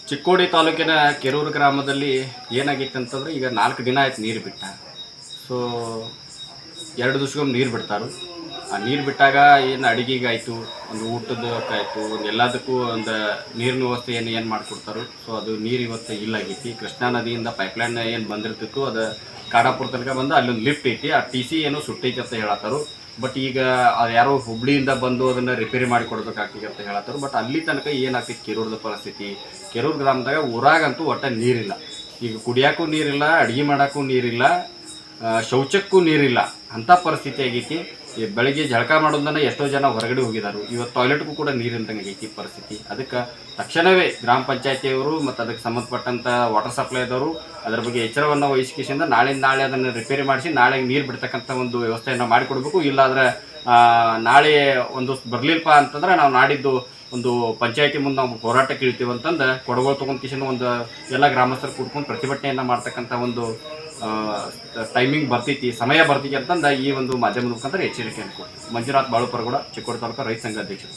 ಚಿಕ್ಕೋಡಿ ತಾಲೂಕಿನ ಕೆರೂರು ಗ್ರಾಮದಲ್ಲಿ ಏನಾಗಿತ್ತು ಅಂತಂದ್ರೆ ಈಗ 4 ದಿನ ಆಯ್ತು ನೀರು ಬಿಟ್ಟ. ಸೊ 2 ದಿವ್ಸಕ್ಕೊಮ್ಮೆ ನೀರು ಬಿಡ್ತಾರೆ. ಆ ನೀರು ಬಿಟ್ಟಾಗ ಏನು ಅಡುಗೆಗಾಯಿತು, ಒಂದು ಊಟದಕ್ಕಾಯಿತು, ಒಂದು ಎಲ್ಲದಕ್ಕೂ ಒಂದು ನೀರಿನ ವ್ಯವಸ್ಥೆ ಏನು ಮಾಡಿಕೊಡ್ತಾರೆ. ಸೊ ಅದು ನೀರು ಇವತ್ತು ಇಲ್ಲಾಗೈತಿ. ಕೃಷ್ಣಾ ನದಿಯಿಂದ ಪೈಪ್ಲೈನ್ ಏನು ಬಂದಿರ್ತಿತ್ತು ಅದು ಕಾಡಾಪುರ ತನಕ ಬಂದು ಅಲ್ಲೊಂದು ಲಿಫ್ಟ್ ಐತಿ. ಆ ಟಿ ಸಿ ಏನೋ ಸುಟ್ಟೈತಿ ಅಂತ ಹೇಳತ್ತಾರು. ಬಟ್ ಈಗ ಅದು ಯಾರೋ ಹುಬ್ಳಿಯಿಂದ ಬಂದು ಅದನ್ನು ರಿಪೇರಿ ಮಾಡಿ ಕೊಡ್ಬೇಕಾಗ್ತದೆ ಅಂತ ಹೇಳತ್ತಾರು. ಬಟ್ ಅಲ್ಲಿ ತನಕ ಏನಾಗ್ತೈತಿ ಕೆರೂರದ ಪರಿಸ್ಥಿತಿ, ಕೆರೂರು ಗ್ರಾಮದಾಗ ಊರಾಗಂತೂ ಒಟ್ಟು ನೀರಿಲ್ಲ. ಈಗ ಕುಡಿಯೋಕ್ಕೂ ನೀರಿಲ್ಲ, ಅಡುಗೆ ಮಾಡೋಕ್ಕೂ ನೀರಿಲ್ಲ, ಶೌಚಕ್ಕೂ ನೀರಿಲ್ಲ, ಅಂಥ ಪರಿಸ್ಥಿತಿ ಆಗೈತಿ. ಈ ಬೆಳಗ್ಗೆ ಜಳಕ ಮಾಡೋದನ್ನ ಎಷ್ಟೋ ಜನ ಹೊರಗಡೆ ಹೋಗಿದ್ದಾರೆ. ಇವತ್ತು ಟಾಯ್ಲೆಟ್ಗೂ ಕೂಡ ನೀರಿಲ್ದಂಗೆ ಆಗೈತಿ ಪರಿಸ್ಥಿತಿ. ಅದಕ್ಕೆ ತಕ್ಷಣವೇ ಗ್ರಾಮ ಪಂಚಾಯತಿಯವರು ಮತ್ತು ಅದಕ್ಕೆ ಸಂಬಂಧಪಟ್ಟಂಥ ವಾಟರ್ ಸಪ್ಲೈದವರು ಅದರ ಬಗ್ಗೆ ಎಚ್ಚರವನ್ನು ವಹಿಸಿಕೆಸಿಂದ ನಾಳೆ ಅದನ್ನು ರಿಪೇರಿ ಮಾಡಿಸಿ ನಾಳೆ ನೀರು ಬಿಡ್ತಕ್ಕಂಥ ಒಂದು ವ್ಯವಸ್ಥೆಯನ್ನು ಮಾಡಿಕೊಡ್ಬೇಕು. ಇಲ್ಲಾಂದರೆ ನಾಳೆ ಒಂದು ಬರಲಿಲ್ಲಪ್ಪ ಅಂತಂದ್ರೆ ನಾವು ನಾಡಿದ್ದು ಒಂದು ಪಂಚಾಯತಿ ಮುಂದೆ ನಾವು ಹೋರಾಟಕ್ಕೆ ಇಳ್ತೀವಿ ಅಂತಂದು ಕೊಡಗಳು ತೊಗೊಂಡು ಕಿಶನ್ ಒಂದು ಎಲ್ಲ ಗ್ರಾಮಸ್ಥರು ಕೂತ್ಕೊಂಡು ಪ್ರತಿಭಟನೆಯನ್ನು ಮಾಡ್ತಕ್ಕಂಥ ಒಂದು ಟೈಮಿಂಗ್ ಬರ್ತೈತಿ, ಸಮಯ ಬರ್ತೈತಿ ಅಂತಂದು ಈ ಒಂದು ಮಾಧ್ಯಮದ ಮುಖಾಂತರ ಎಚ್ಚರಿಕೆ ಅನ್ಕೊಡ್ತೀವಿ. ಮಂಜುನಾಥ್ ಬಾಳುಪರಗೌಡ, ಚಿಕ್ಕೋಡಿ ತಾಲೂಕು ರೈತ ಸಂಘ ಅಧ್ಯಕ್ಷರು.